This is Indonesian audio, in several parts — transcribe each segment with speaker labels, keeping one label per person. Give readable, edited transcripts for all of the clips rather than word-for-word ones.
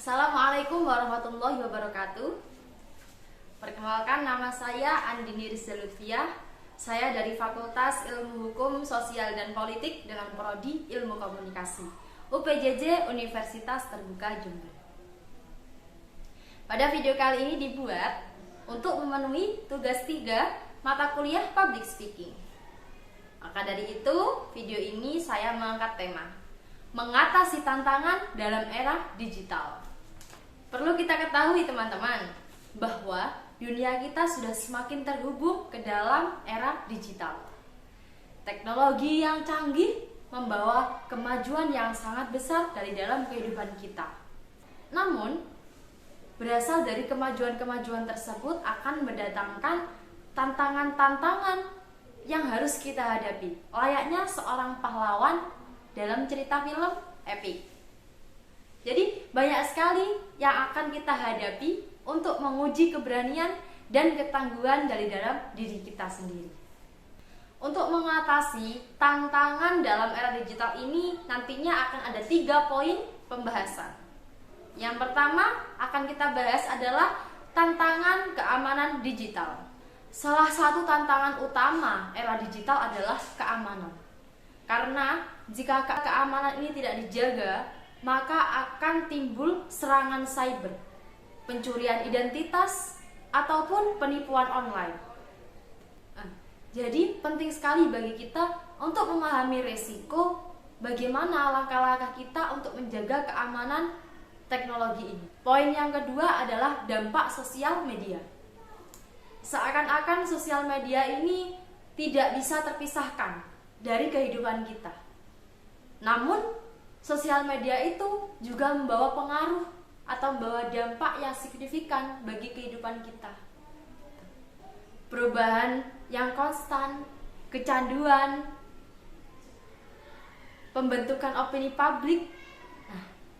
Speaker 1: Assalamualaikum warahmatullahi wabarakatuh. Perkenalkan, nama saya Andini Rizal Lutfiah. Saya dari Fakultas Ilmu Hukum Sosial dan Politik dengan Prodi Ilmu Komunikasi, UPJJ Universitas Terbuka Jember. Pada video kali ini dibuat untuk memenuhi tugas 3 mata kuliah Public Speaking. Maka dari itu, video ini saya mengangkat tema mengatasi tantangan dalam era digital. Perlu kita ketahui teman-teman, bahwa dunia kita sudah semakin terhubung ke dalam era digital. Teknologi yang canggih membawa kemajuan yang sangat besar dari dalam kehidupan kita. Namun, berasal dari kemajuan-kemajuan tersebut akan mendatangkan tantangan-tantangan yang harus kita hadapi, layaknya seorang pahlawan dalam cerita film epik. Jadi banyak sekali yang akan kita hadapi untuk menguji keberanian dan ketangguhan dari dalam diri kita sendiri. Untuk mengatasi tantangan dalam era digital ini, nantinya akan ada 3 poin pembahasan. Yang pertama akan kita bahas adalah tantangan keamanan digital. Salah satu tantangan utama era digital adalah keamanan. Karena jika keamanan ini tidak dijaga, maka akan timbul serangan cyber, pencurian identitas, ataupun penipuan online. Jadi penting sekali bagi kita untuk memahami resiko bagaimana langkah-langkah kita untuk menjaga keamanan teknologi ini. Poin yang kedua adalah dampak sosial media. Seakan-akan sosial media ini tidak bisa terpisahkan dari kehidupan kita. Namun, sosial media itu juga membawa pengaruh atau membawa dampak yang signifikan bagi kehidupan kita. Perubahan yang konstan, kecanduan, pembentukan opini publik,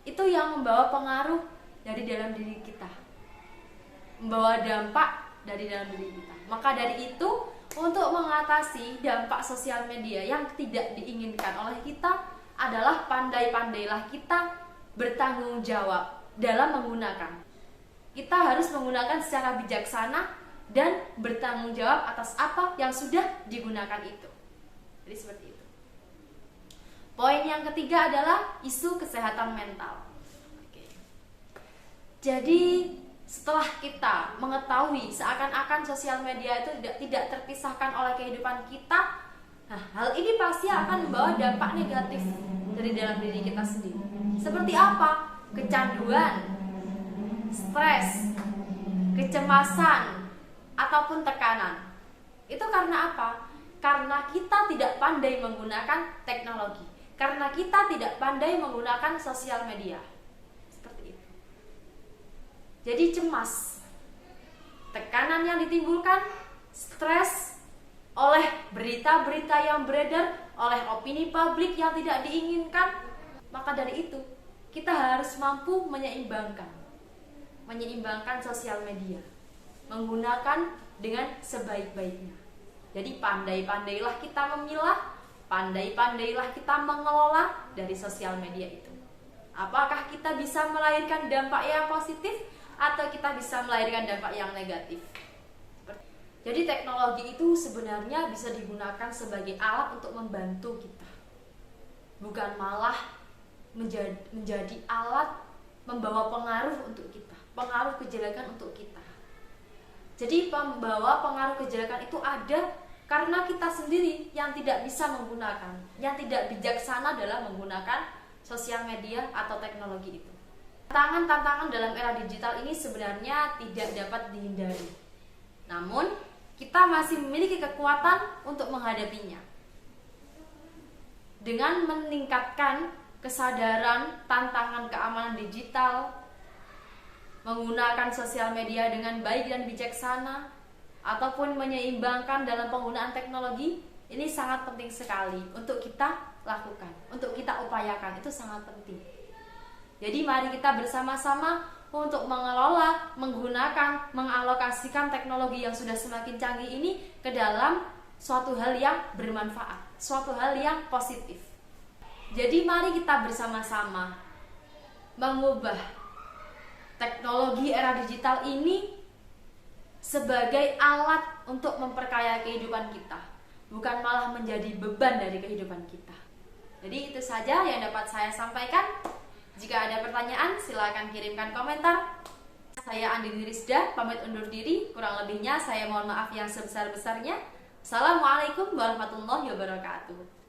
Speaker 1: itu yang membawa pengaruh dari dalam diri kita, membawa dampak dari dalam diri kita. Maka dari itu, untuk mengatasi dampak sosial media yang tidak diinginkan oleh kita adalah pandai-pandailah kita bertanggung jawab dalam menggunakan. Kita harus menggunakan secara bijaksana dan bertanggung jawab atas apa yang sudah digunakan itu. Jadi seperti itu. Poin yang ketiga adalah isu kesehatan mental. Oke. Jadi setelah kita mengetahui seakan-akan sosial media itu tidak terpisahkan oleh kehidupan kita, hal ini pasti akan membawa dampak negatif dari dalam diri kita sendiri. Seperti apa? Kecanduan, stres, kecemasan, ataupun tekanan. Itu karena apa? Karena kita tidak pandai menggunakan teknologi. Karena kita tidak pandai menggunakan sosial media. Seperti itu. Jadi cemas, tekanan yang ditimbulkan, stres oleh berita-berita yang beredar, oleh opini publik yang tidak diinginkan. Maka dari itu, kita harus mampu menyeimbangkan sosial media, menggunakan dengan sebaik-baiknya. Jadi pandai-pandailah kita memilah, pandai-pandailah kita mengelola dari sosial media itu. Apakah kita bisa melahirkan dampak yang positif atau kita bisa melahirkan dampak yang negatif? Jadi teknologi itu sebenarnya bisa digunakan sebagai alat untuk membantu kita, bukan malah menjadi alat membawa pengaruh untuk kita, pengaruh kejelekan untuk kita. Jadi pembawa pengaruh kejelekan itu ada karena kita sendiri yang tidak bisa menggunakan, yang tidak bijaksana dalam menggunakan sosial media atau teknologi itu. Tantangan-tantangan dalam era digital ini sebenarnya tidak dapat dihindari. Namun, kita masih memiliki kekuatan untuk menghadapinya. Dengan meningkatkan kesadaran tantangan keamanan digital, menggunakan sosial media dengan baik dan bijaksana, ataupun menyeimbangkan dalam penggunaan teknologi, ini sangat penting sekali untuk kita lakukan, untuk kita upayakan. Itu sangat penting. Jadi mari kita bersama-sama untuk mengelola, menggunakan, mengalokasikan teknologi yang sudah semakin canggih ini ke dalam suatu hal yang bermanfaat, suatu hal yang positif. Jadi mari kita bersama-sama mengubah teknologi era digital ini sebagai alat untuk memperkaya kehidupan kita, bukan malah menjadi beban dari kehidupan kita. Jadi itu saja yang dapat saya sampaikan. Jika ada pertanyaan, silakan kirimkan komentar. Saya Andini Rizda, pamit undur diri. Kurang lebihnya saya mohon maaf yang sebesar-besarnya. Assalamualaikum warahmatullahi wabarakatuh.